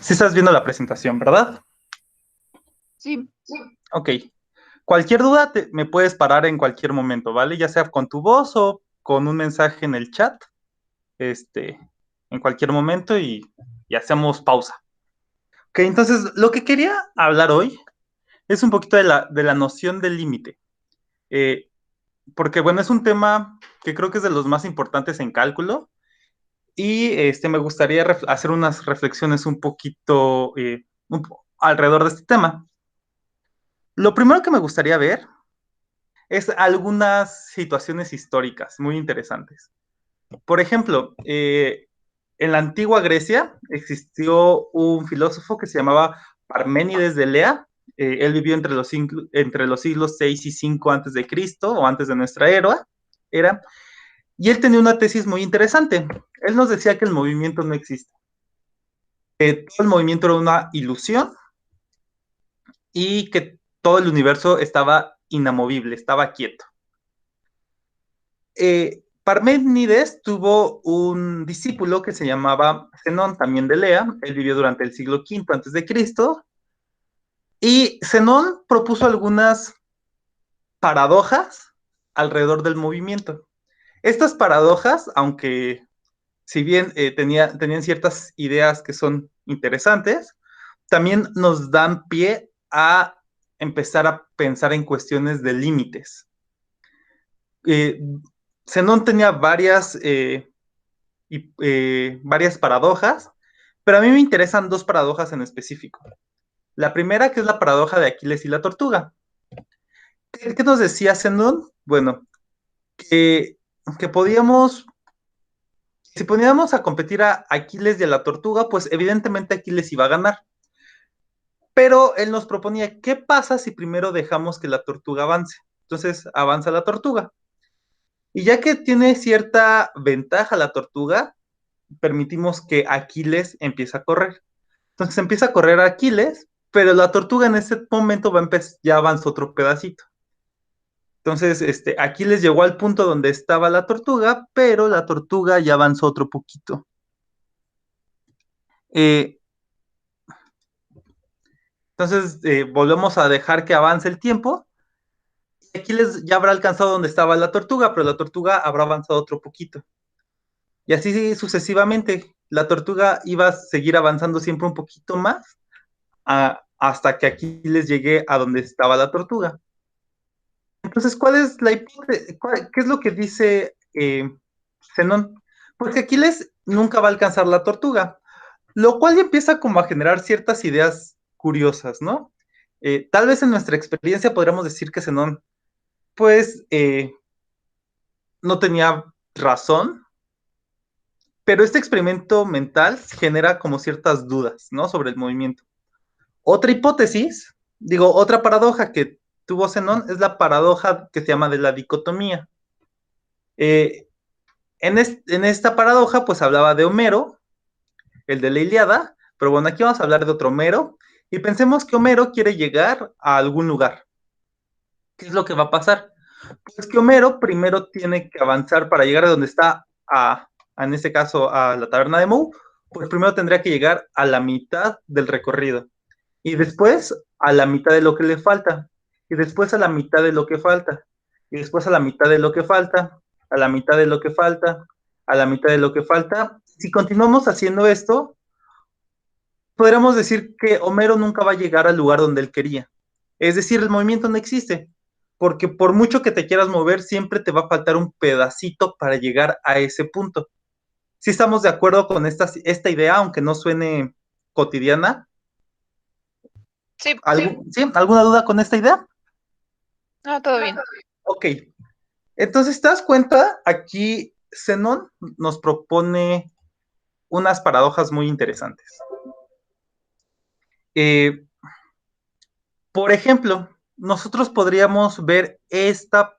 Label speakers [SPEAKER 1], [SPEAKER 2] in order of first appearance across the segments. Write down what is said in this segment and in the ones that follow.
[SPEAKER 1] Sí estás viendo la presentación, ¿verdad?
[SPEAKER 2] Sí,
[SPEAKER 1] Ok. Cualquier duda me puedes parar en cualquier momento, ¿vale? Ya sea con tu voz o con un mensaje en el chat, este, en cualquier momento y hacemos pausa. Ok, entonces lo que quería hablar hoy es un poquito de la noción del límite. Eh, Porque, bueno, es un tema que creo que es de los más importantes en cálculo y me gustaría hacer unas reflexiones un poquito alrededor de este tema. Lo primero que me gustaría ver es algunas situaciones históricas muy interesantes. Por ejemplo, en la antigua Grecia existió un filósofo que se llamaba Parménides de Lea. Él vivió entre los siglos 6 y 5 antes de Cristo o antes de nuestra era, y él tenía una tesis muy interesante. Él nos decía que el movimiento no existe. Todo el movimiento era una ilusión y que todo el universo estaba inamovible, estaba quieto. Parménides tuvo un discípulo que se llamaba Zenón, también de Lea. Él vivió durante el siglo V antes de Cristo. Y Zenón propuso algunas paradojas alrededor del movimiento. Estas paradojas, aunque si bien tenían ciertas ideas que son interesantes, también nos dan pie a empezar a pensar en cuestiones de límites. Eh, Zenón tenía varias paradojas, pero a mí me interesan dos paradojas en específico. La primera, que es la paradoja de Aquiles y la tortuga. ¿Qué nos decía Zenón? Bueno, que, que si poníamos a competir a Aquiles y a la tortuga, pues evidentemente Aquiles iba a ganar. Pero él nos proponía, ¿qué pasa si primero dejamos que la tortuga avance? Entonces avanza la tortuga. Y ya que tiene cierta ventaja la tortuga, permitimos que Aquiles empiece a correr. Entonces empieza a correr Aquiles, pero la tortuga en ese momento ya avanzó otro pedacito. Entonces, Aquiles llegó al punto donde estaba la tortuga, pero la tortuga ya avanzó otro poquito. Eh, entonces, volvemos a dejar que avance el tiempo. Aquiles ya habrá alcanzado donde estaba la tortuga, pero la tortuga habrá avanzado otro poquito. Y así sucesivamente, la tortuga iba a seguir avanzando siempre un poquito más hasta que Aquiles llegue a donde estaba la tortuga. Entonces, ¿cuál es la hipótesis? ¿Qué es lo que dice Zenón? Porque Aquiles nunca va a alcanzar la tortuga, lo cual ya empieza como a generar ciertas ideas curiosas, ¿no? Tal vez en nuestra experiencia podríamos decir que Zenón, pues, no tenía razón, pero este experimento mental genera como ciertas dudas, ¿no? Sobre el movimiento. Otra hipótesis, otra paradoja que tuvo Zenón es la paradoja que se llama de la dicotomía. Eh, en esta paradoja, pues hablaba de Homero, el de la Iliada, pero bueno, aquí vamos a hablar de otro Homero, y pensemos que Homero quiere llegar a algún lugar. ¿Qué es lo que va a pasar? Pues que Homero primero tiene que avanzar para llegar a donde está, en este caso, a la taberna de Moe, pues primero tendría que llegar a la mitad del recorrido, y después a la mitad de lo que le falta, y después a la mitad de lo que falta, y después a la mitad de lo que falta, a la mitad de lo que falta, a la mitad de lo que falta. Si continuamos haciendo esto, podríamos decir que Homero nunca va a llegar al lugar donde él quería. Es decir, el movimiento no existe, porque por mucho que te quieras mover, siempre te va a faltar un pedacito para llegar a ese punto. Si estamos de acuerdo con esta idea, aunque no suene cotidiana.
[SPEAKER 2] sí,
[SPEAKER 1] ¿Sí? ¿Alguna duda con esta idea?
[SPEAKER 2] no, todo bien.
[SPEAKER 1] Ok, entonces te das cuenta, aquí Zenón nos propone unas paradojas muy interesantes. Eh, por ejemplo, nosotros podríamos ver esta,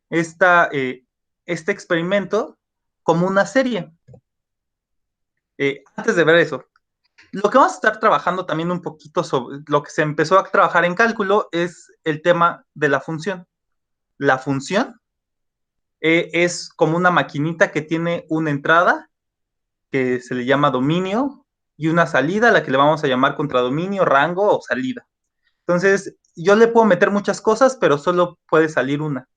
[SPEAKER 1] este experimento como una serie. Antes de ver eso, lo que vamos a estar trabajando también un poquito sobre lo que se empezó a trabajar en cálculo es el tema de la función. La función es como una maquinita que tiene una entrada que se le llama dominio, y una salida, a la que le vamos a llamar contradominio, rango o salida. Entonces, yo le puedo meter muchas cosas, pero solo puede salir una.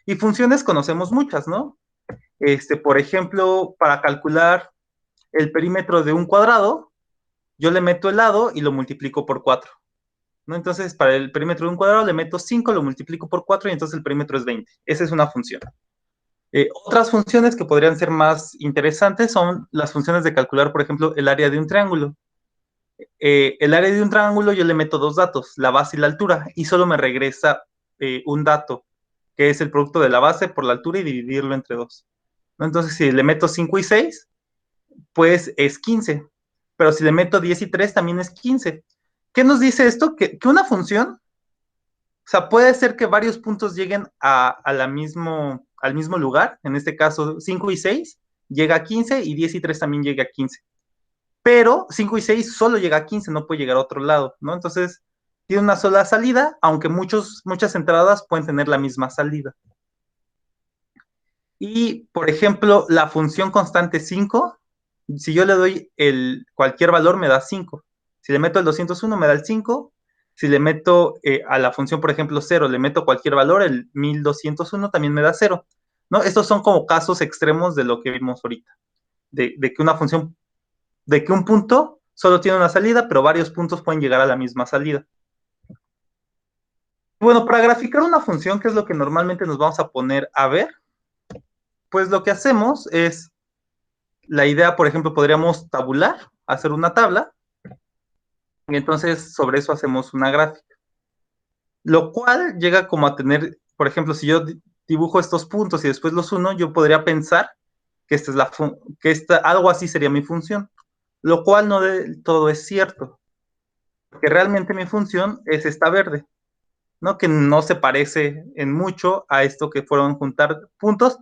[SPEAKER 1] Y funciones conocemos muchas, ¿no? Por ejemplo, para calcular el perímetro de un cuadrado, yo le meto el lado y lo multiplico por 4, ¿no? Entonces, para el perímetro de un cuadrado le meto 5, lo multiplico por 4 y entonces el perímetro es 20. Esa es una función. Otras funciones que podrían ser más interesantes son las funciones de calcular, por ejemplo, el área de un triángulo. El área de un triángulo yo le meto dos datos, la base y la altura, y solo me regresa un dato, que es el producto de la base por la altura y dividirlo entre dos, ¿no? Entonces, si le meto 5 y 6, pues es 15. Pero si le meto 10 y 3, también es 15. ¿Qué nos dice esto? Que una función, o sea, puede ser que varios puntos lleguen al mismo lugar, en este caso 5 y 6 llega a 15 y 10 y 3 también llega a 15. Pero 5 y 6 solo llega a 15, no puede llegar a otro lado, ¿no? Entonces, tiene una sola salida, aunque muchas entradas pueden tener la misma salida. Y, por ejemplo, la función constante 5, si yo le doy cualquier valor, me da 5. Si le meto el 201, me da el 5. Si le meto a la función, por ejemplo, 0, le meto cualquier valor, el 1201 también me da 0, ¿no? Estos son como casos extremos de lo que vimos ahorita, de que una función, de que un punto solo tiene una salida, pero varios puntos pueden llegar a la misma salida. Bueno, para graficar una función, ¿qué es lo que normalmente nos vamos a poner a ver? Pues lo que hacemos es, la idea, por ejemplo, podríamos tabular, hacer una tabla, y entonces sobre eso hacemos una gráfica. Lo cual llega como a tener, por ejemplo, si yo dibujo estos puntos y después los uno, yo podría pensar que algo así sería mi función, lo cual no del todo es cierto, porque realmente mi función es esta verde, ¿no? Que no se parece en mucho a esto que fueron juntar puntos,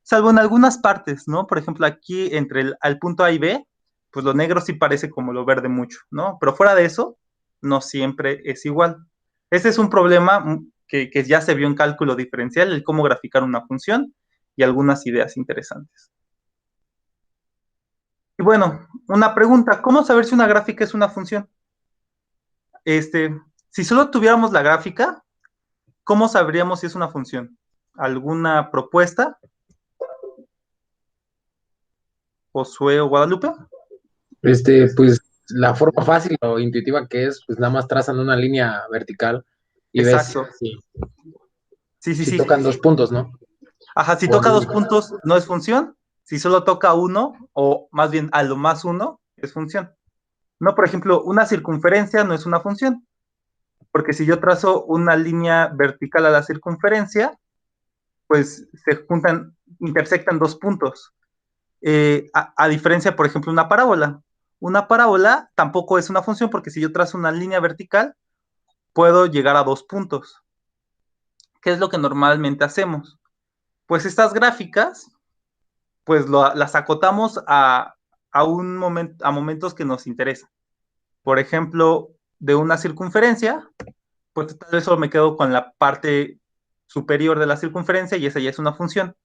[SPEAKER 1] salvo en algunas partes, ¿no? Por ejemplo, aquí entre al punto A y B, pues lo negro sí parece como lo verde mucho, ¿no? Pero fuera de eso, no siempre es igual. Ese es un problema que ya se vio en cálculo diferencial, el cómo graficar una función y algunas ideas interesantes. Y bueno, una pregunta, ¿cómo saber si una gráfica es una función? Si solo tuviéramos la gráfica, ¿cómo sabríamos si es una función? ¿Alguna propuesta? Josué o Guadalupe.
[SPEAKER 3] Pues la forma fácil o intuitiva que es, pues nada más trazan una línea vertical y ves
[SPEAKER 1] Exacto. Sí, sí,
[SPEAKER 3] si
[SPEAKER 1] sí.
[SPEAKER 3] tocan dos puntos, ¿no?
[SPEAKER 1] Ajá, si
[SPEAKER 3] O
[SPEAKER 1] toca
[SPEAKER 3] algo.
[SPEAKER 1] dos puntos no es función. Si solo toca uno, o más bien a lo más uno, es función. No, por ejemplo, una circunferencia no es una función, porque si yo trazo una línea vertical a la circunferencia, pues se juntan, intersectan dos puntos. A diferencia, por ejemplo, una parábola. Una parábola tampoco es una función porque si yo trazo una línea vertical, puedo llegar a dos puntos. ¿Qué es lo que normalmente hacemos? Pues estas gráficas, pues las acotamos a momentos que nos interesan. Por ejemplo, de una circunferencia, pues tal vez solo me quedo con la parte superior de la circunferencia y esa ya es una función.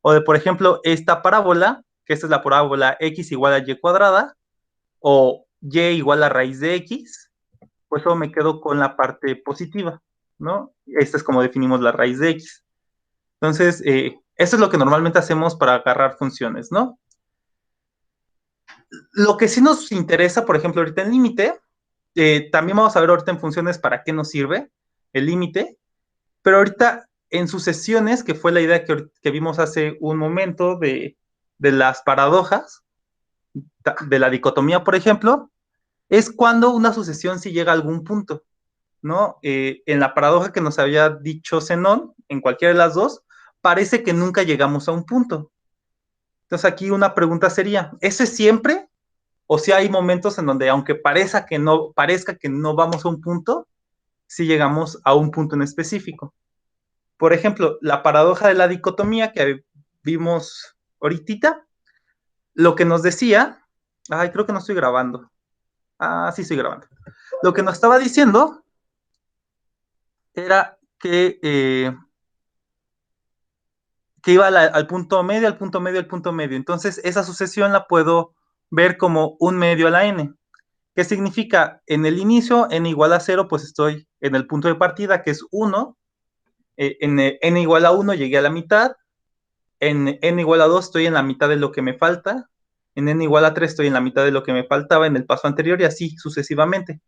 [SPEAKER 1] O de, por ejemplo, esta parábola, que esta es la parábola x igual a y cuadrada, o y igual a raíz de x, pues solo me quedo con la parte positiva, ¿no? Esta es como definimos la raíz de x. Entonces, eso es lo que normalmente hacemos para agarrar funciones, ¿no? Lo que sí nos interesa, por ejemplo, ahorita en límite, también vamos a ver ahorita en funciones para qué nos sirve el límite, pero ahorita en sucesiones, que fue la idea que vimos hace un momento de las paradojas, de la dicotomía, por ejemplo, es cuando una sucesión sí llega a algún punto, ¿no? En la paradoja que nos había dicho Zenón, en cualquiera de las dos, parece que nunca llegamos a un punto. Entonces aquí una pregunta sería, ¿eso es siempre? O si hay momentos en donde aunque parezca que no vamos a un punto, sí llegamos a un punto en específico. Por ejemplo, la paradoja de la dicotomía que vimos ahorita, lo que nos decía, ay, creo que no estoy grabando. Ah, sí estoy grabando. Lo que nos estaba diciendo era que iba al punto medio, al punto medio, al punto medio. Entonces, esa sucesión la puedo ver como un medio a la n. ¿Qué significa? En el inicio, n igual a 0, pues estoy en el punto de partida, que es 1. En n igual a 1 llegué a la mitad. En n igual a 2 estoy en la mitad de lo que me falta. En n igual a 3 estoy en la mitad de lo que me faltaba en el paso anterior y así sucesivamente.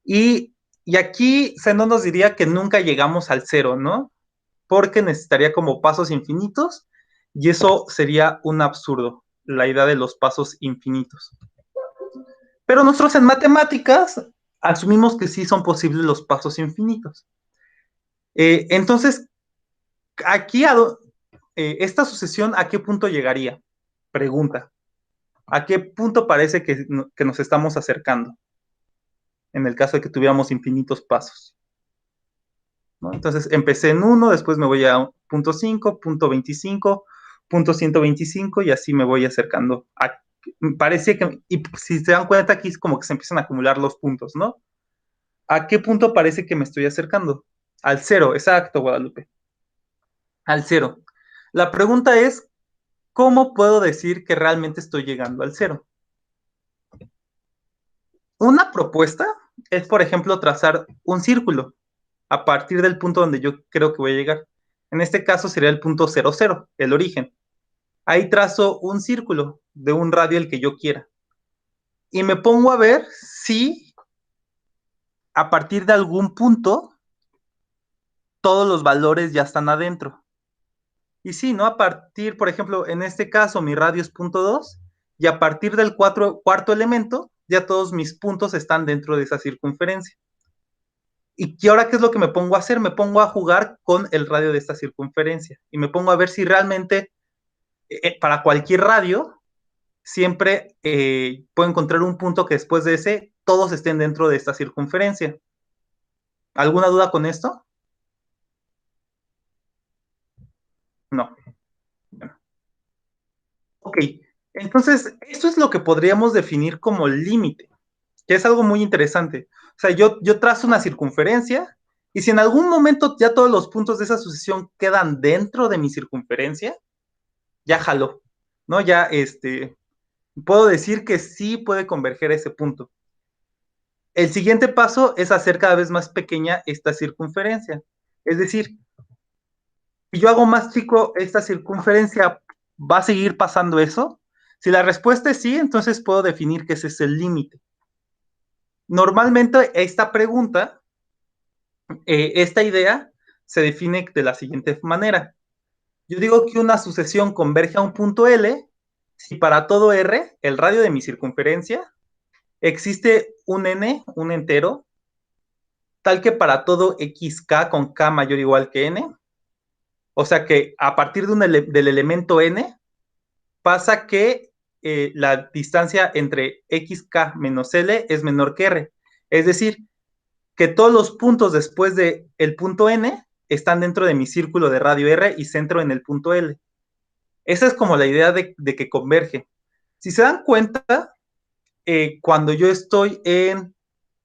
[SPEAKER 1] Y aquí Zenón nos diría que nunca llegamos al 0, ¿no? Porque necesitaría como pasos infinitos y eso sería un absurdo, la idea de los pasos infinitos. Pero nosotros en matemáticas asumimos que sí son posibles los pasos infinitos. Entonces, aquí esta sucesión, ¿a qué punto llegaría? Pregunta. ¿A qué punto parece que nos estamos acercando? En el caso de que tuviéramos infinitos pasos, ¿no? Entonces, empecé en 1, después me voy a punto 5, punto 25, punto 125 y así me voy acercando. Parece que, y si se dan cuenta aquí es como que se empiezan a acumular los puntos, ¿no? ¿A qué punto parece que me estoy acercando? Al 0, exacto, Guadalupe. Al 0. La pregunta es, ¿cómo puedo decir que realmente estoy llegando al 0? Una propuesta es, por ejemplo, trazar un círculo a partir del punto donde yo creo que voy a llegar. En este caso sería el punto 0, 0, el origen. Ahí trazo un círculo de un radio el que yo quiera. Y me pongo a ver si a partir de algún punto todos los valores ya están adentro. Y sí, ¿no? A partir, por ejemplo, en este caso mi radio es punto 2 y a partir del cuarto elemento ya todos mis puntos están dentro de esa circunferencia. ¿Y ahora qué es lo que me pongo a hacer? Me pongo a jugar con el radio de esta circunferencia y me pongo a ver si realmente para cualquier radio siempre puedo encontrar un punto que después de ese todos estén dentro de esta circunferencia. ¿Alguna duda con esto? No. Ok, entonces esto es lo que podríamos definir como límite, que es algo muy interesante. O sea, yo trazo una circunferencia y si en algún momento ya todos los puntos de esa sucesión quedan dentro de mi circunferencia, ya jaló, ¿no? Ya puedo decir que sí puede converger a ese punto. El siguiente paso es hacer cada vez más pequeña esta circunferencia. Es decir, si yo hago más chico esta circunferencia, ¿va a seguir pasando eso? Si la respuesta es sí, entonces puedo definir que ese es el límite. Normalmente esta pregunta, esta idea, se define de la siguiente manera. Yo digo que una sucesión converge a un punto L si para todo R, el radio de mi circunferencia, existe un n, un entero, tal que para todo xk con k mayor o igual que n, o sea que a partir del elemento n, pasa que la distancia entre xk menos l es menor que r. Es decir, que todos los puntos después del punto n están dentro de mi círculo de radio r y centro en el punto l. Esa es como la idea de que converge. Si se dan cuenta, cuando yo estoy en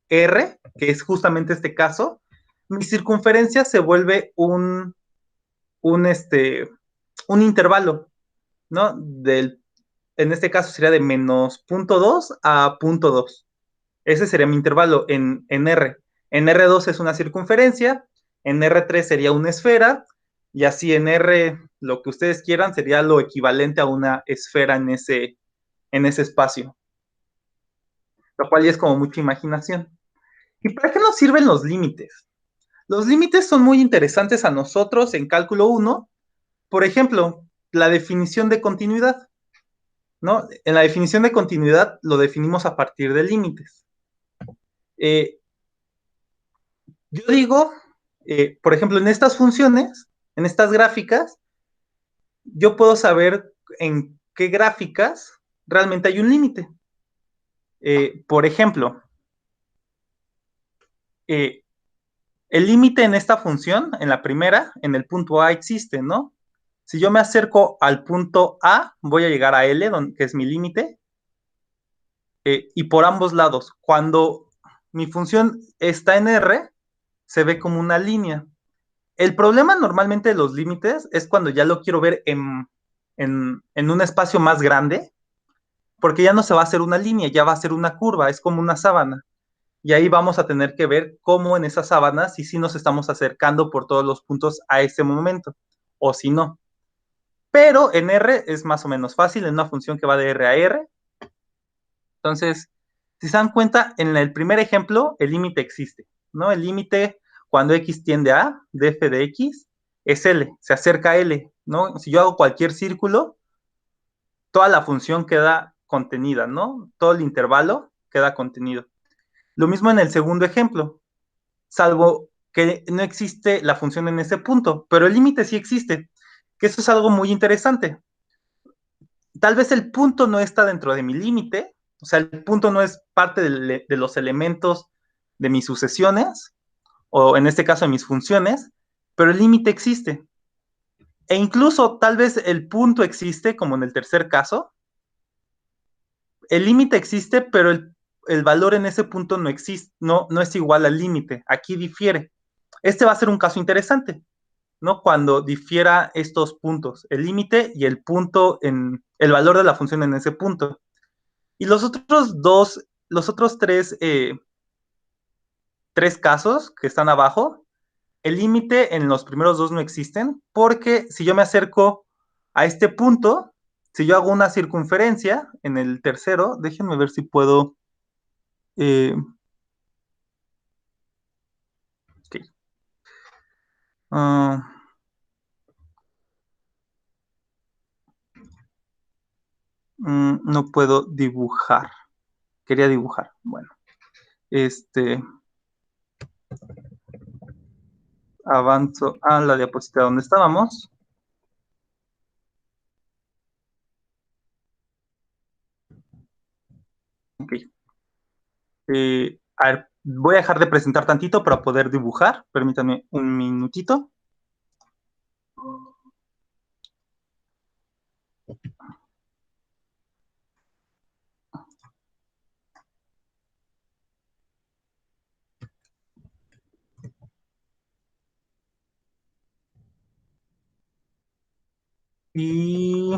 [SPEAKER 1] R, que es justamente este caso, mi circunferencia se vuelve un intervalo, ¿no? En este caso sería de menos punto 2 a punto 2. Ese sería mi intervalo en R. En R2 es una circunferencia, en R3 sería una esfera, y así en R, lo que ustedes quieran, sería lo equivalente a una esfera en ese espacio. Lo cual ya es como mucha imaginación. ¿Y para qué nos sirven los límites? Los límites son muy interesantes a nosotros en cálculo 1. Por ejemplo, la definición de continuidad, ¿no? En la definición de continuidad lo definimos a partir de límites. Yo digo, por ejemplo, en estas funciones, en estas gráficas, yo puedo saber en qué gráficas realmente hay un límite. Por ejemplo, el límite en esta función, en la primera, en el punto A existe, ¿no? Si yo me acerco al punto A, voy a llegar a L, que es mi límite, y por ambos lados. Cuando mi función está en R, se ve como una línea. El problema normalmente de los límites es cuando ya lo quiero ver en un espacio más grande, porque ya no se va a hacer una línea, ya va a ser una curva, es como una sábana. Y ahí vamos a tener que ver cómo en esa sábana, si sí nos estamos acercando por todos los puntos a ese momento, o si no. Pero en R es más o menos fácil, en una función que va de R a R. Entonces, si se dan cuenta, en el primer ejemplo, el límite existe, ¿no? El límite, cuando x tiende a, de f de x, es L, se acerca a L, ¿no? Si yo hago cualquier círculo, toda la función queda contenida, ¿no? Todo el intervalo queda contenido. Lo mismo en el segundo ejemplo, salvo que no existe la función en ese punto, pero el límite sí existe, que eso es algo muy interesante. Tal vez el punto no está dentro de mi límite, o sea, el punto no es parte de los elementos de mis sucesiones, o en este caso de mis funciones, pero el límite existe. E incluso tal vez el punto existe, como en el tercer caso, el límite existe, pero el valor en ese punto no existe, no es igual al límite, aquí difiere. Este va a ser un caso interesante, ¿no? Cuando difiera estos puntos, el límite y el punto en el valor de la función en ese punto. Y los otros tres casos que están abajo, el límite en los primeros dos no existen, porque si yo me acerco a este punto, si yo hago una circunferencia en el tercero, déjenme ver si puedo. Eh, okay. uh, no puedo dibujar. Quería dibujar. Bueno, avanzo a la diapositiva donde estábamos. Ok. A ver, voy a dejar de presentar tantito para poder dibujar. Permítanme un minutito. Y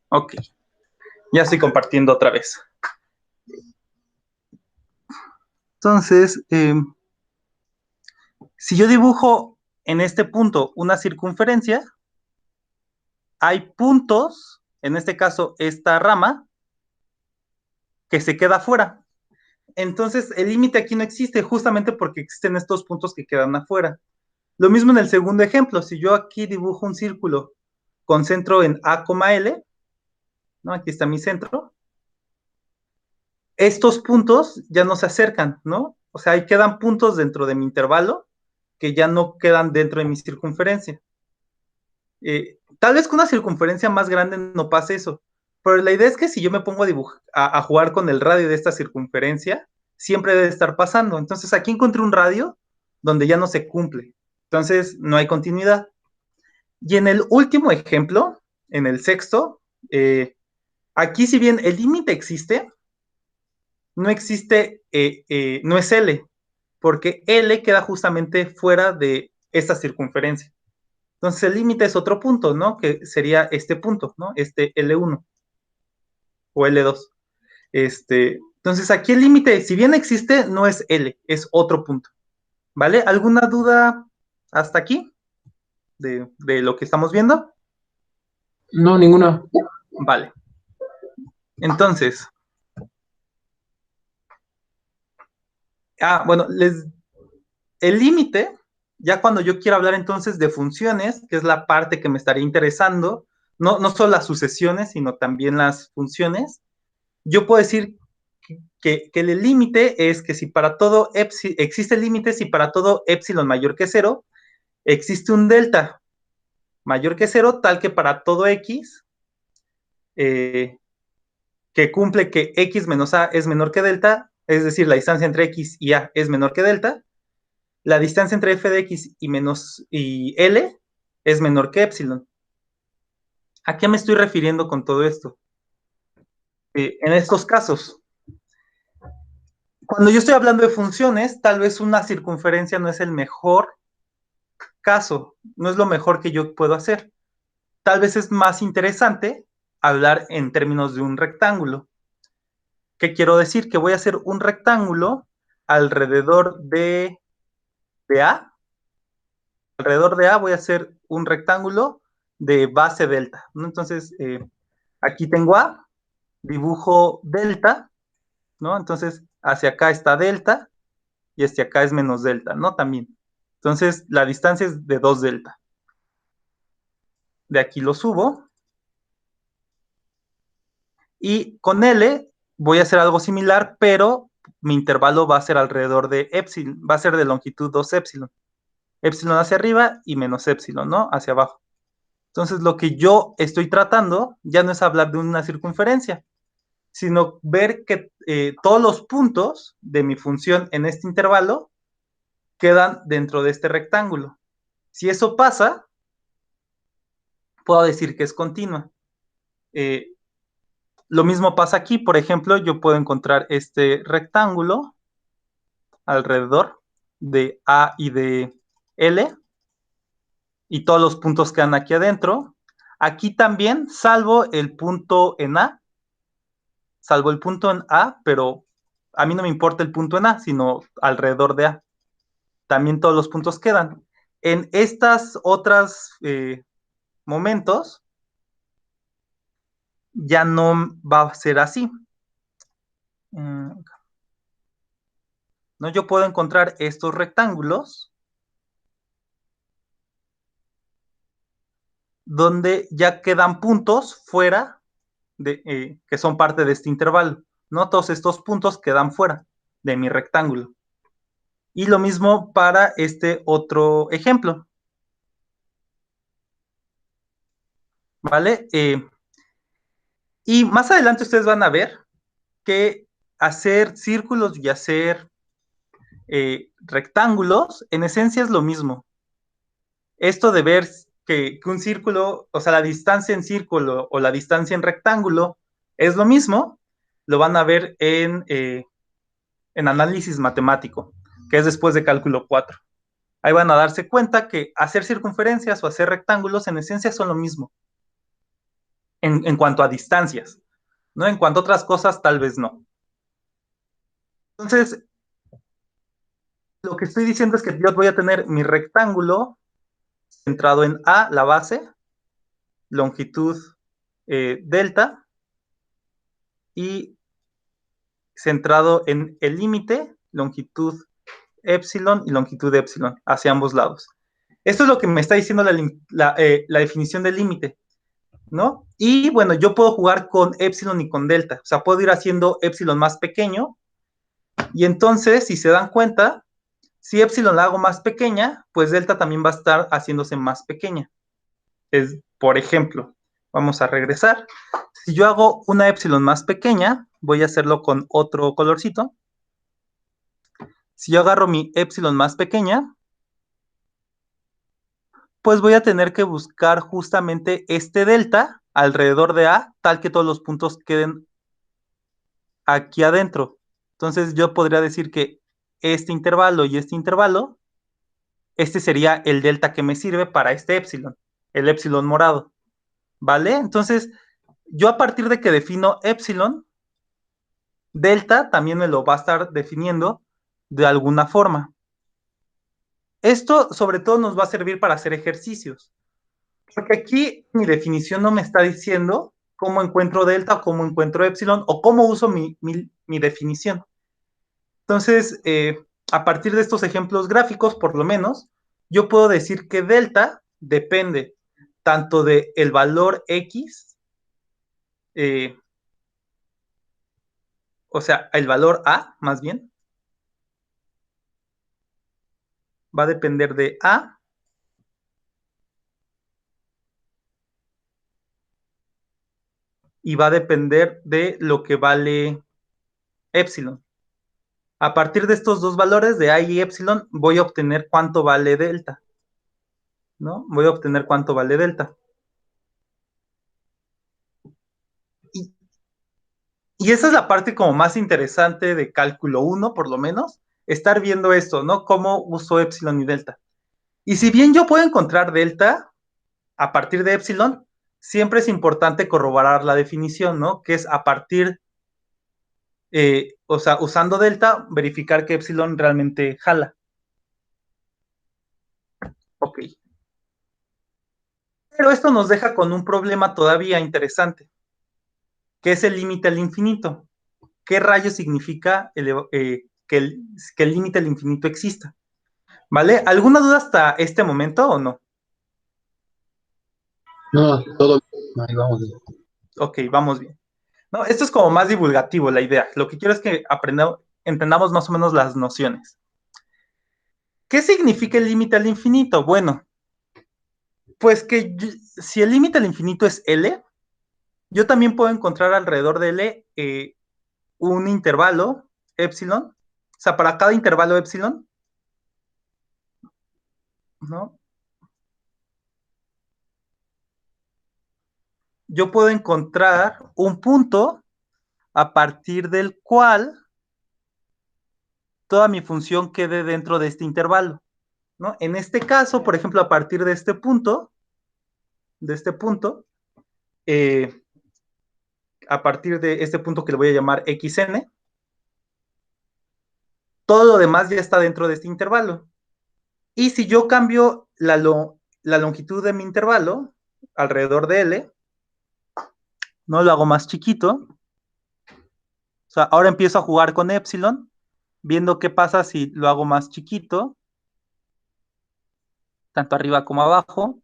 [SPEAKER 1] ok, ya estoy compartiendo otra vez. Entonces, si yo dibujo en este punto una circunferencia, hay puntos, en este caso esta rama, que se queda fuera. Entonces, el límite aquí no existe justamente porque existen estos puntos que quedan afuera. Lo mismo en el segundo ejemplo, si yo aquí dibujo un círculo con centro en A, L, ¿no? Aquí está mi centro. Estos puntos ya no se acercan, ¿no? O sea, ahí quedan puntos dentro de mi intervalo que ya no quedan dentro de mi circunferencia. Tal vez con una circunferencia más grande no pase eso, pero la idea es que si yo me pongo a jugar con el radio de esta circunferencia, siempre debe estar pasando. Entonces aquí encontré un radio donde ya no se cumple. Entonces no hay continuidad. Y en el último ejemplo, en el sexto, aquí si bien el límite existe, no existe, no es L, porque L queda justamente fuera de esta circunferencia. Entonces el límite es otro punto, ¿no? Que sería este punto, ¿no? Este L1 o L2. Entonces aquí el límite, si bien existe, no es L, es otro punto. ¿Vale? ¿Alguna duda hasta aquí de lo que estamos viendo?
[SPEAKER 3] No, ninguna.
[SPEAKER 1] Vale. Entonces, bueno, el límite, ya cuando yo quiero hablar entonces de funciones, que es la parte que me estaría interesando, no solo las sucesiones, sino también las funciones, yo puedo decir que el límite es que si para todo existe el límite, si para todo epsilon mayor que cero, existe un delta mayor que cero, tal que para todo x, que cumple que x menos a es menor que delta, es decir, la distancia entre x y a es menor que delta, la distancia entre f de x y L es menor que epsilon. ¿A qué me estoy refiriendo con todo esto? En estos casos, Cuando yo estoy hablando de funciones, tal vez una circunferencia no es el mejor caso, no es lo mejor que yo puedo hacer. Tal vez es más interesante hablar en términos de un rectángulo. ¿Qué quiero decir? Que voy a hacer un rectángulo alrededor de A. Alrededor de A voy a hacer un rectángulo de base delta, ¿no? Entonces, aquí tengo A, dibujo delta, ¿no? Entonces, hacia acá está delta y hacia acá es menos delta, ¿no? También. Entonces, la distancia es de 2 delta. De aquí lo subo. Y con L voy a hacer algo similar, pero mi intervalo va a ser alrededor de epsilon, va a ser de longitud 2 epsilon. Epsilon hacia arriba y menos epsilon, ¿no? Hacia abajo. Entonces, lo que yo estoy tratando ya no es hablar de una circunferencia, sino ver que todos los puntos de mi función en este intervalo quedan dentro de este rectángulo. Si eso pasa, puedo decir que es continua. Lo mismo pasa aquí, por ejemplo, yo puedo encontrar este rectángulo alrededor de A y de L, y todos los puntos quedan aquí adentro. Aquí también, salvo el punto en A, pero a mí no me importa el punto en A, sino alrededor de A. También todos los puntos quedan. En estas otras momentos, ya no va a ser así. ¿No? Yo puedo encontrar estos rectángulos donde ya quedan puntos fuera que son parte de este intervalo, ¿no? Todos estos puntos quedan fuera de mi rectángulo. Y lo mismo para este otro ejemplo, ¿vale? Y más adelante ustedes van a ver que hacer círculos y hacer rectángulos, en esencia es lo mismo. Esto de ver que un círculo, o sea, la distancia en círculo o la distancia en rectángulo es lo mismo, lo van a ver en análisis matemático, que es después de cálculo 4. Ahí van a darse cuenta que hacer circunferencias o hacer rectángulos en esencia son lo mismo, en cuanto a distancias, ¿no? En cuanto a otras cosas, tal vez no. Entonces, lo que estoy diciendo es que yo voy a tener mi rectángulo centrado en A, la base, longitud delta, y centrado en el límite, longitud epsilon y longitud epsilon, hacia ambos lados. Esto es lo que me está diciendo la definición del límite, ¿no? Y bueno, yo puedo jugar con epsilon y con delta, o sea, puedo ir haciendo epsilon más pequeño, y entonces, si se dan cuenta, si epsilon la hago más pequeña, pues delta también va a estar haciéndose más pequeña. Por ejemplo, vamos a regresar. Si yo hago una epsilon más pequeña, voy a hacerlo con otro colorcito. Si yo agarro mi epsilon más pequeña, pues voy a tener que buscar justamente este delta alrededor de A, tal que todos los puntos queden aquí adentro. Entonces yo podría decir que este intervalo y este intervalo, este sería el delta que me sirve para este epsilon, el epsilon morado, ¿vale? Entonces, yo a partir de que defino epsilon, delta también me lo va a estar definiendo de alguna forma. Esto sobre todo nos va a servir para hacer ejercicios, porque aquí mi definición no me está diciendo cómo encuentro delta o cómo encuentro epsilon o cómo uso mi definición. Entonces, a partir de estos ejemplos gráficos, por lo menos, yo puedo decir que delta depende tanto del valor X, eh, o sea, el valor A, más bien, va a depender de A y va a depender de lo que vale epsilon. A partir de estos dos valores de A y epsilon, voy a obtener cuánto vale delta, ¿no? Voy a obtener cuánto vale delta. Y, Y esa es la parte como más interesante de cálculo 1, por lo menos, estar viendo esto, ¿no? Cómo uso epsilon y delta. Y si bien yo puedo encontrar delta a partir de epsilon, siempre es importante corroborar la definición, ¿no? Que es a partir, o sea, usando delta, verificar que epsilon realmente jala. Ok. Pero esto nos deja con un problema todavía interesante, que es el límite al infinito. ¿Qué rayos significa que el límite al infinito exista? ¿Vale? ¿Alguna duda hasta este momento o no?
[SPEAKER 3] No, todo bien, ahí vamos bien.
[SPEAKER 1] Ok, vamos bien. No, esto es como más divulgativo la idea. Lo que quiero es que entendamos más o menos las nociones. ¿Qué significa el límite al infinito? Bueno, pues que si el límite al infinito es L, yo también puedo encontrar alrededor de L un intervalo epsilon. O sea, para cada intervalo epsilon, ¿no? Yo puedo encontrar un punto a partir del cual toda mi función quede dentro de este intervalo, ¿no? En este caso, por ejemplo, a partir de este punto, eh, a partir de este punto que le voy a llamar xn, todo lo demás ya está dentro de este intervalo. Y si yo cambio la longitud de mi intervalo alrededor de L, no lo hago más chiquito, o sea, ahora empiezo a jugar con epsilon, viendo qué pasa si lo hago más chiquito, tanto arriba como abajo,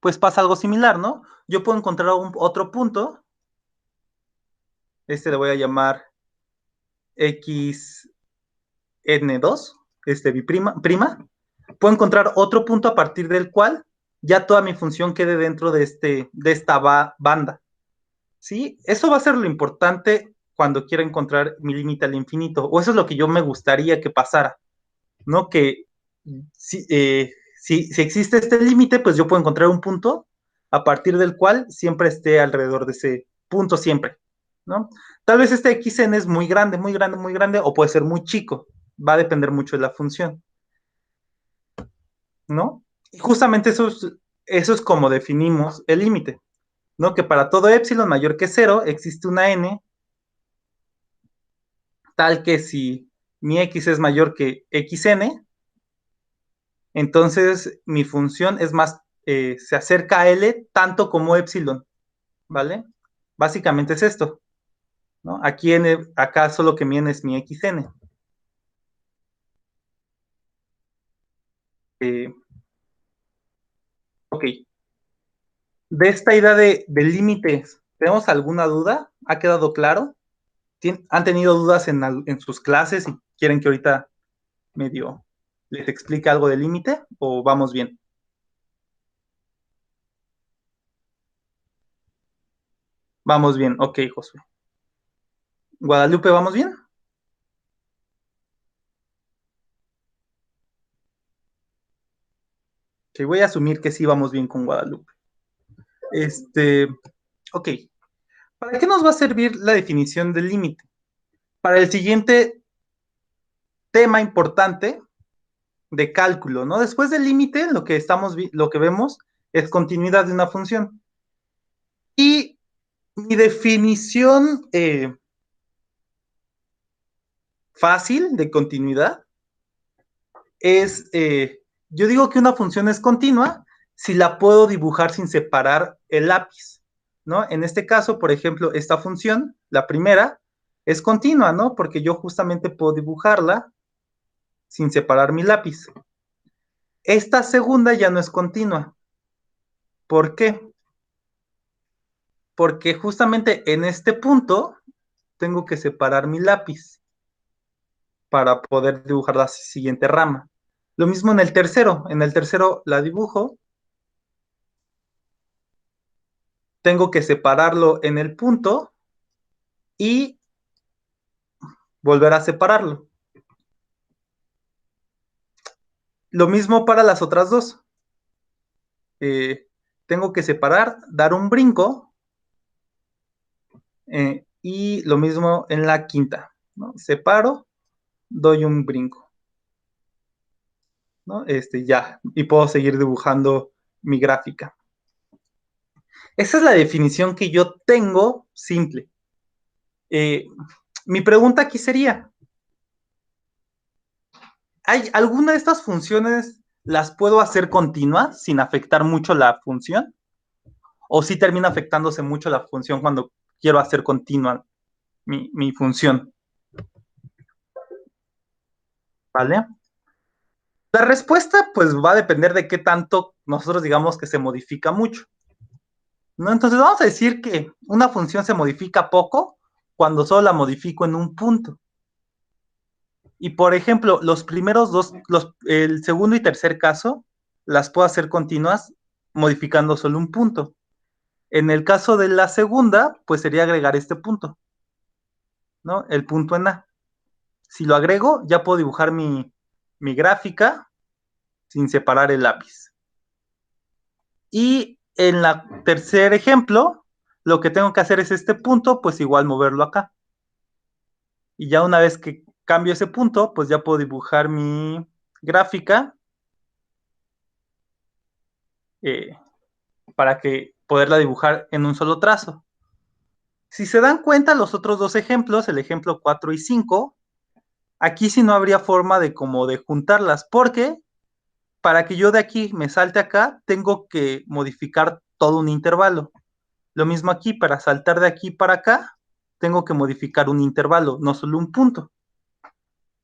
[SPEAKER 1] pues pasa algo similar, ¿no? Yo puedo encontrar otro punto, este le voy a llamar xn2, prima. Puedo encontrar otro punto a partir del cual ya toda mi función quede dentro de esta banda. ¿Sí? Eso va a ser lo importante cuando quiera encontrar mi límite al infinito, o eso es lo que yo me gustaría que pasara, ¿no? Que si existe este límite, pues yo puedo encontrar un punto a partir del cual siempre esté alrededor de ese punto siempre, ¿no? Tal vez este xn es muy grande, muy grande, muy grande, o puede ser muy chico, va a depender mucho de la función, ¿no? Y justamente eso es como definimos el límite, ¿no? Que para todo epsilon mayor que cero existe una n tal que si mi x es mayor que xn, entonces mi función es más, se acerca a L tanto como epsilon, ¿vale? Básicamente es esto, ¿no? Aquí acá solo que mi n es mi xn. Eh, ok, de esta idea de límites, ¿tenemos alguna duda? ¿Ha quedado claro? ¿Han tenido dudas en sus clases y quieren que ahorita medio les explique algo de límite o vamos bien? Vamos bien, ok, Josué. Guadalupe, ¿vamos bien? Que voy a asumir que sí vamos bien con Guadalupe. Ok. ¿Para qué nos va a servir la definición del límite? Para el siguiente tema importante de cálculo, ¿no? Después del límite, lo que vemos es continuidad de una función. Y mi definición fácil de continuidad es, yo digo que una función es continua si la puedo dibujar sin separar el lápiz, ¿no? En este caso, por ejemplo, esta función, la primera, es continua, ¿no? Porque yo justamente puedo dibujarla sin separar mi lápiz. Esta segunda ya no es continua. ¿Por qué? Porque justamente en este punto tengo que separar mi lápiz para poder dibujar la siguiente rama. Lo mismo en el tercero la dibujo, tengo que separarlo en el punto y volver a separarlo. Lo mismo para las otras dos. tengo que separar, dar un brinco, y lo mismo en la quinta, ¿no? Separo, doy un brinco, ¿no? Ya, y puedo seguir dibujando mi gráfica. Esa es la definición que yo tengo simple. Mi pregunta aquí sería, ¿hay alguna de estas funciones las puedo hacer continuas sin afectar mucho la función? ¿O si termina afectándose mucho la función cuando quiero hacer continua mi función? ¿Vale? La respuesta pues va a depender de qué tanto nosotros digamos que se modifica mucho, ¿no? Entonces vamos a decir que una función se modifica poco cuando solo la modifico en un punto. Y por ejemplo, los primeros dos, el segundo y tercer caso, las puedo hacer continuas modificando solo un punto. En el caso de la segunda, pues sería agregar este punto, ¿no? El punto en A. Si lo agrego, ya puedo dibujar mi gráfica sin separar el lápiz. Y en la tercer ejemplo, lo que tengo que hacer es este punto, pues igual moverlo acá. Y ya una vez que cambio ese punto, pues ya puedo dibujar mi gráfica, eh, para que poderla dibujar en un solo trazo. Si se dan cuenta, los otros dos ejemplos, el ejemplo 4 y 5, aquí sí no habría forma de como de juntarlas, porque para que yo de aquí me salte acá, tengo que modificar todo un intervalo. Lo mismo aquí, para saltar de aquí para acá, tengo que modificar un intervalo, no solo un punto.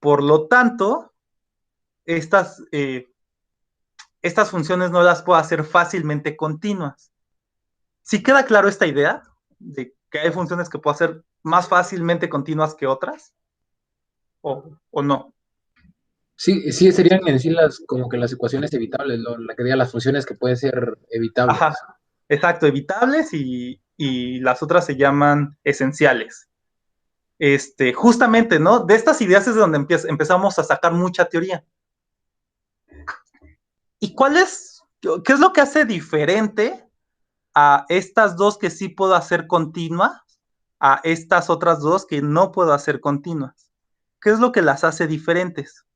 [SPEAKER 1] Por lo tanto, estas funciones no las puedo hacer fácilmente continuas. ¿Sí queda claro esta idea de que hay funciones que puedo hacer más fácilmente continuas que otras? ¿O no?
[SPEAKER 3] Sí, sí, serían en sí como que las ecuaciones evitables, la que diga las funciones que pueden ser evitables.
[SPEAKER 1] Ajá, exacto, evitables y las otras se llaman esenciales. Justamente, ¿no? De estas ideas es de donde empezamos a sacar mucha teoría. ¿Y qué es lo que hace diferente a estas dos que sí puedo hacer continuas a estas otras dos que no puedo hacer continuas? ¿Qué es lo que las hace diferentes?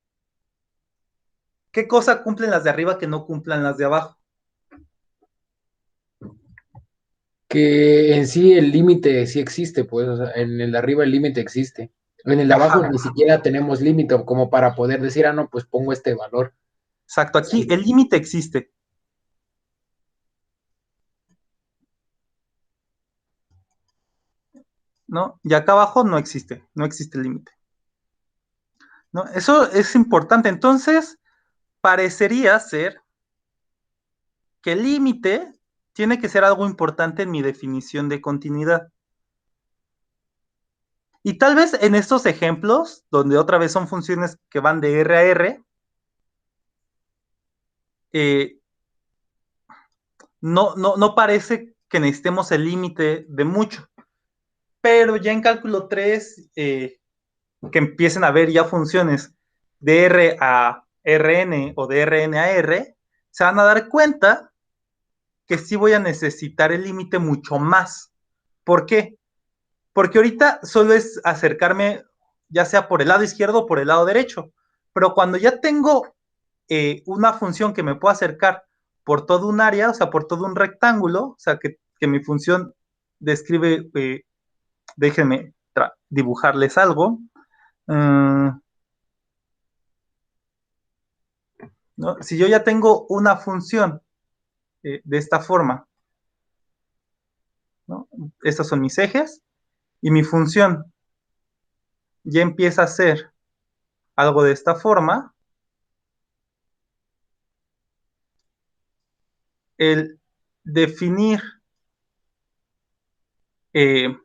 [SPEAKER 1] ¿Qué cosa cumplen las de arriba que no cumplan las de abajo?
[SPEAKER 3] Que en sí el límite sí existe, pues, o sea, en el de arriba el límite existe. En el de abajo
[SPEAKER 1] Ajá,
[SPEAKER 3] ni siquiera tenemos límite como para poder decir, ah, no, pues pongo este valor.
[SPEAKER 1] exacto. Aquí
[SPEAKER 3] Sí,
[SPEAKER 1] el límite existe, ¿no? Y acá abajo no existe, no existe el límite, ¿no? Eso es importante. Entonces, parecería ser que el límite tiene que ser algo importante en mi definición de continuidad. Y tal vez en estos ejemplos, donde otra vez son funciones que van de R a R, eh, no parece que necesitemos el límite de mucho. Pero ya en cálculo 3, que empiecen a ver ya funciones de R a Rn o de Rn a R, se van a dar cuenta que sí voy a necesitar el límite mucho más. ¿Por qué? Porque ahorita solo es acercarme ya sea por el lado izquierdo o por el lado derecho. Pero cuando ya tengo una función que me pueda acercar por todo un área, o sea, por todo un rectángulo, o sea, que mi función describe, déjenme dibujarles algo. ¿No? Si yo ya tengo una función de esta forma, ¿no? Estos son mis ejes, y mi función ya empieza a ser algo de esta forma, el definir eh,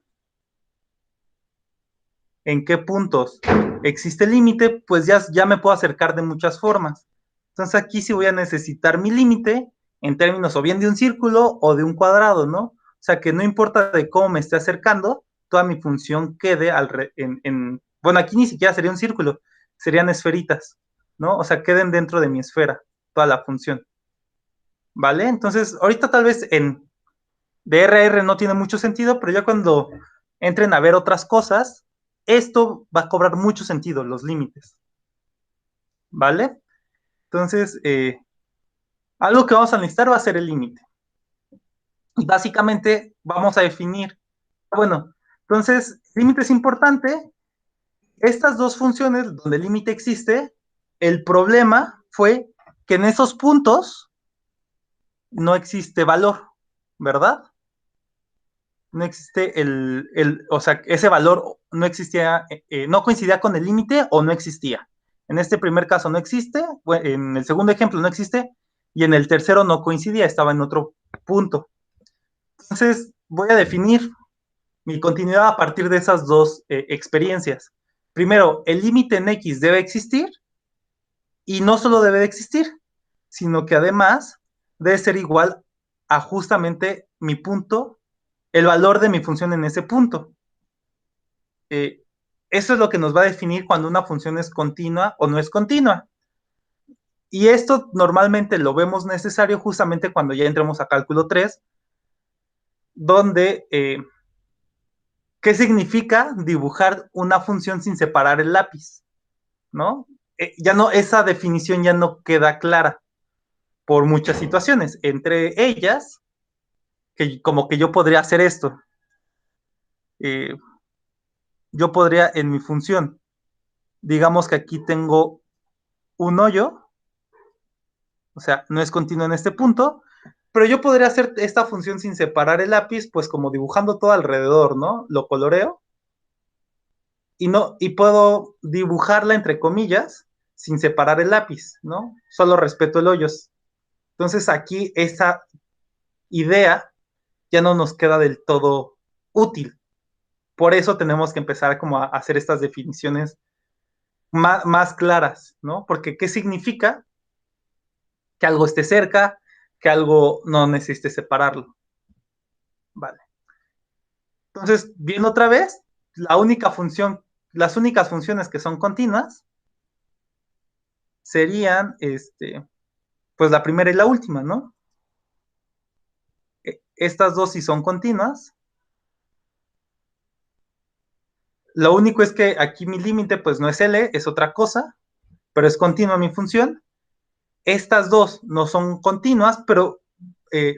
[SPEAKER 1] en qué puntos existe el límite, pues ya me puedo acercar de muchas formas. Entonces aquí sí voy a necesitar mi límite en términos o bien de un círculo o de un cuadrado, ¿no? O sea que no importa de cómo me esté acercando, toda mi función quede bueno, aquí ni siquiera sería un círculo, serían esferitas, ¿no? O sea, queden dentro de mi esfera, toda la función, ¿vale? Entonces, ahorita tal vez de R a R no tiene mucho sentido, pero ya cuando entren a ver otras cosas, esto va a cobrar mucho sentido, los límites, ¿vale? Entonces, algo que vamos a necesitar va a ser el límite. Y básicamente vamos a definir, bueno, entonces, límite es importante. Estas dos funciones donde el límite existe, el problema fue que en esos puntos no existe valor, ¿verdad? No existe o sea, ese valor no existía, no coincidía con el límite o no existía. En este primer caso no existe, en el segundo ejemplo no existe, y en el tercero no coincidía, estaba en otro punto. Entonces, voy a definir mi continuidad a partir de esas dos experiencias. Primero, el límite en X debe existir, y no solo debe de existir, sino que además debe ser igual a justamente mi punto, el valor de mi función en ese punto. Eh, Eso es lo que nos va a definir cuando una función es continua o no es continua. Y esto normalmente lo vemos necesario justamente cuando ya entremos a cálculo 3, donde, ¿qué significa dibujar una función sin separar el lápiz? ¿No? Ya no, esa definición ya no queda clara por muchas situaciones, entre ellas, que como que yo podría hacer esto. Eh, yo podría en mi función, digamos que aquí tengo un hoyo, o sea, no es continuo en este punto, pero yo podría hacer esta función sin separar el lápiz, pues como dibujando todo alrededor, ¿no? Lo coloreo y no, y puedo dibujarla entre comillas sin separar el lápiz, ¿no? Solo respeto el hoyo. Entonces aquí esa idea ya no nos queda del todo útil. Por eso tenemos que empezar como a hacer estas definiciones más claras, ¿no? Porque ¿qué significa? Que algo esté cerca, que algo no necesite separarlo. Vale. Entonces, viendo otra vez, las únicas funciones que son continuas serían, pues la primera y la última, ¿no? Estas dos sí son continuas. Lo único es que aquí mi límite, pues no es L, es otra cosa, pero es continua mi función. Estas dos no son continuas, pero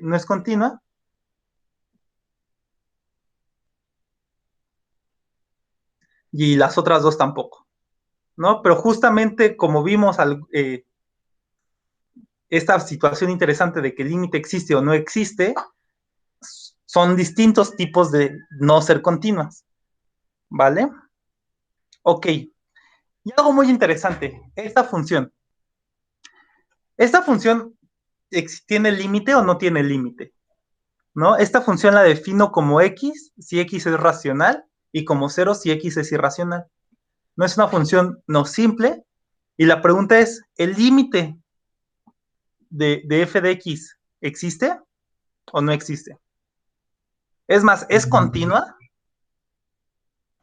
[SPEAKER 1] no es continua. Y las otras dos tampoco, ¿no? Pero justamente como vimos esta situación interesante de que el límite existe o no existe, son distintos tipos de no ser continuas, ¿vale? Ok, y algo muy interesante, esta función ¿tiene límite o no tiene límite? ¿No? Esta función la defino como x si x es racional y como 0 si x es irracional. No es una función no simple, y la pregunta es, ¿el límite de f de x existe o no existe? Es más, ¿es continua?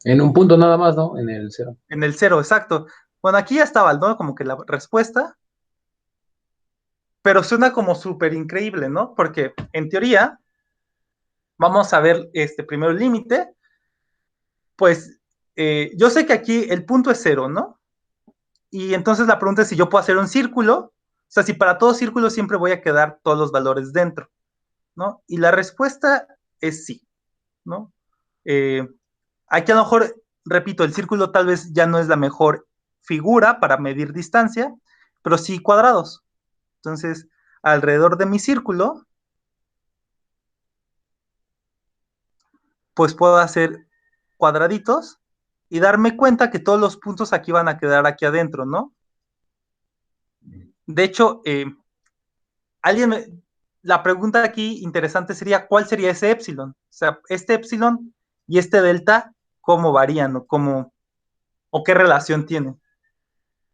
[SPEAKER 3] En un punto nada más, ¿no? En el cero.
[SPEAKER 1] En el cero, exacto. Bueno, aquí ya estaba, ¿no? Como que la respuesta, pero suena como súper increíble, ¿no? Porque en teoría, vamos a ver primero el límite, pues yo sé que aquí el punto es cero, ¿no? Y entonces la pregunta es si yo puedo hacer un círculo, o sea, si para todo círculo siempre voy a quedar todos los valores dentro, ¿no? Y la respuesta es sí, ¿no? Eh, Aquí a lo mejor, repito, el círculo tal vez ya no es la mejor figura para medir distancia, pero sí cuadrados. Entonces, alrededor de mi círculo, pues puedo hacer cuadraditos y darme cuenta que todos los puntos aquí van a quedar aquí adentro, ¿no? De hecho, la pregunta aquí interesante sería, ¿cuál sería ese épsilon? O sea, este épsilon y este delta, ¿cómo varían o qué relación tienen?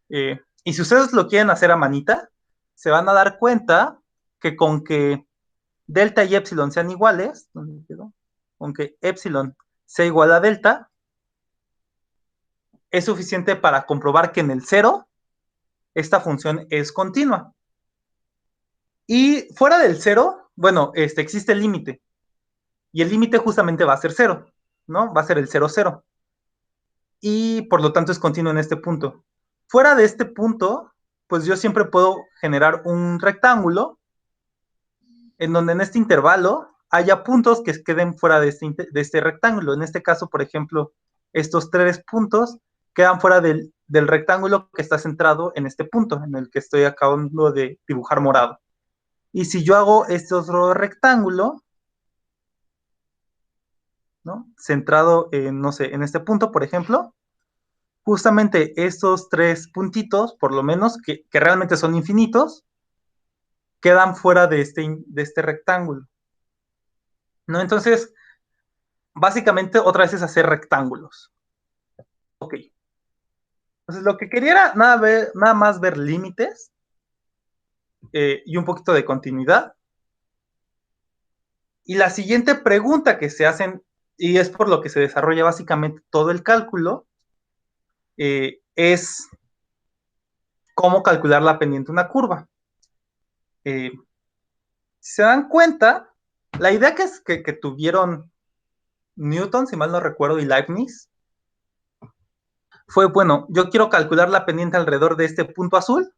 [SPEAKER 1] Y si ustedes lo quieren hacer a manita, se van a dar cuenta que con que delta y épsilon sean iguales, ¿dónde quedó? Con que épsilon sea igual a delta, es suficiente para comprobar que en el cero esta función es continua. Y fuera del 0, bueno, existe el límite. Y el límite justamente va a ser 0, ¿no? Va a ser el 0, 0. Y por lo tanto es continuo en este punto. Fuera de este punto, pues yo siempre puedo generar un rectángulo en donde en este intervalo haya puntos que queden fuera de este rectángulo. En este caso, por ejemplo, estos 3 puntos quedan fuera del rectángulo que está centrado en este punto, en el que estoy acabando de dibujar morado. Y si yo hago este otro rectángulo, ¿no? Centrado en, no sé, en este punto, por ejemplo, justamente estos 3 puntitos, por lo menos, que realmente son infinitos, quedan fuera de este rectángulo, ¿no? Entonces, básicamente, otra vez es hacer rectángulos. Ok. Entonces, lo que quería era nada más ver límites y un poquito de continuidad. Y la siguiente pregunta que se hacen, y es por lo que se desarrolla básicamente todo el cálculo, es cómo calcular la pendiente de una curva. Si se dan cuenta, la idea que tuvieron Newton, si mal no recuerdo, y Leibniz, fue, bueno, yo quiero calcular la pendiente alrededor de este punto azul,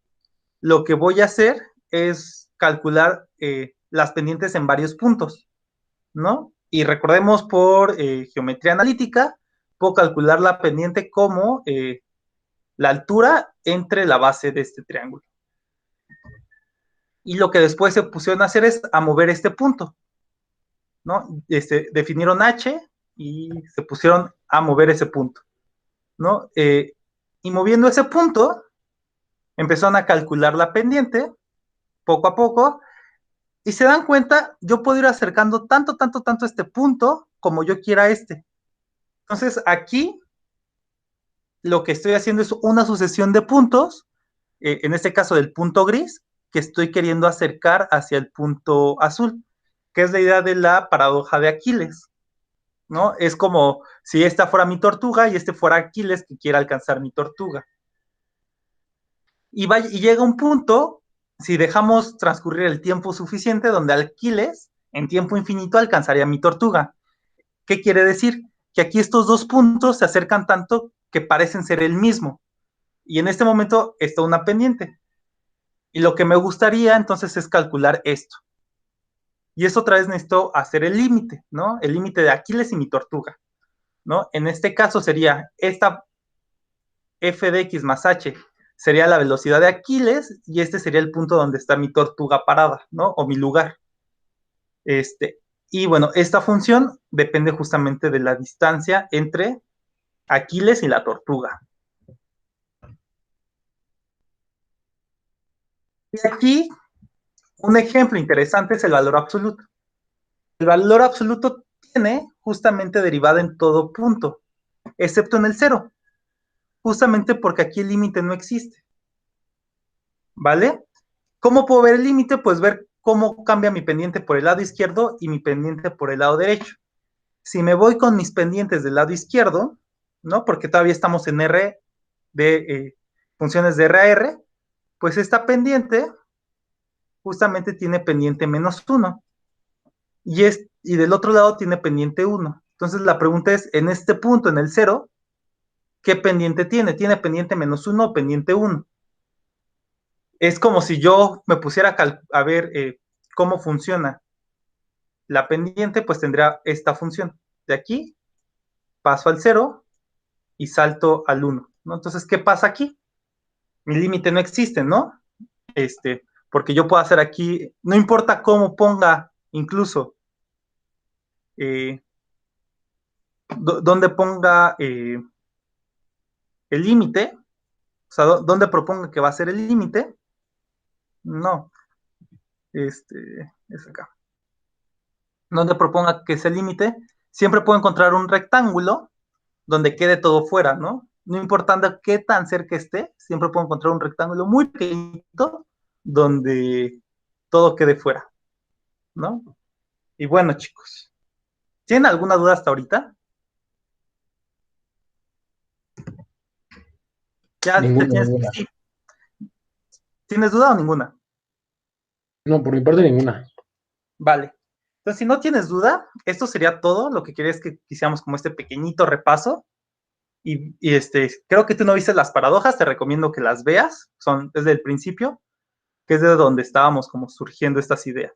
[SPEAKER 1] lo que voy a hacer es calcular las pendientes en varios puntos, ¿no? Y recordemos por geometría analítica, puedo calcular la pendiente como la altura entre la base de este triángulo. Y lo que después se pusieron a hacer es a mover este punto, ¿no? Definieron H y se pusieron a mover ese punto, ¿no? Y moviendo ese punto, empezaron a calcular la pendiente poco a poco y se dan cuenta, yo puedo ir acercando tanto este punto como yo quiera este. Entonces aquí lo que estoy haciendo es una sucesión de puntos, en este caso del punto gris, que estoy queriendo acercar hacia el punto azul, que es la idea de la paradoja de Aquiles, ¿no? Es como si esta fuera mi tortuga y este fuera Aquiles que quiere alcanzar mi tortuga. Y llega un punto, si dejamos transcurrir el tiempo suficiente, donde Aquiles, en tiempo infinito, alcanzaría mi tortuga. ¿Qué quiere decir? Que aquí estos dos puntos se acercan tanto que parecen ser el mismo. Y en este momento está una pendiente. Y lo que me gustaría entonces es calcular esto. Y eso otra vez necesito hacer el límite, ¿no? El límite de Aquiles y mi tortuga, ¿no? En este caso sería esta f de x más h sería la velocidad de Aquiles y este sería el punto donde está mi tortuga parada, ¿no? O mi lugar. Y bueno, esta función depende justamente de la distancia entre Aquiles y la tortuga. Y aquí un ejemplo interesante es el valor absoluto. El valor absoluto tiene justamente derivada en todo punto, excepto en el cero, justamente porque aquí el límite no existe. ¿Vale? ¿Cómo puedo ver el límite? Pues ver cómo cambia mi pendiente por el lado izquierdo y mi pendiente por el lado derecho. Si me voy con mis pendientes del lado izquierdo, ¿no? Porque todavía estamos en R de funciones de R a R, pues esta pendiente justamente tiene pendiente -1 y del otro lado tiene pendiente 1. Entonces la pregunta es, en este punto, en el 0, ¿qué pendiente tiene? ¿Tiene pendiente -1 o pendiente 1? Es como si yo me pusiera a ver cómo funciona la pendiente, pues tendría esta función. De aquí paso al 0 y salto al 1, ¿no? Entonces, ¿qué pasa aquí? Mi límite no existe, ¿no? Porque yo puedo hacer aquí, no importa cómo ponga, incluso, eh, donde ponga el límite, o sea, donde proponga que va a ser el límite, no, es acá. Donde proponga que es el límite, siempre puedo encontrar un rectángulo donde quede todo fuera, ¿no? No importando qué tan cerca esté, siempre puedo encontrar un rectángulo muy pequeñito donde todo quede fuera, ¿no? Y bueno, chicos, ¿tienen alguna duda hasta ahorita? Ya
[SPEAKER 3] Ninguna,
[SPEAKER 1] tienes,
[SPEAKER 3] ninguna.
[SPEAKER 1] sí. ¿Tienes duda o ninguna?
[SPEAKER 3] No, por mi parte ninguna.
[SPEAKER 1] Vale. Entonces, si no tienes duda, esto sería todo. Lo que quería es que hiciéramos como este pequeñito repaso. Creo que tú no viste las paradojas, te recomiendo que las veas. Es del principio, que es de donde estábamos como surgiendo estas ideas.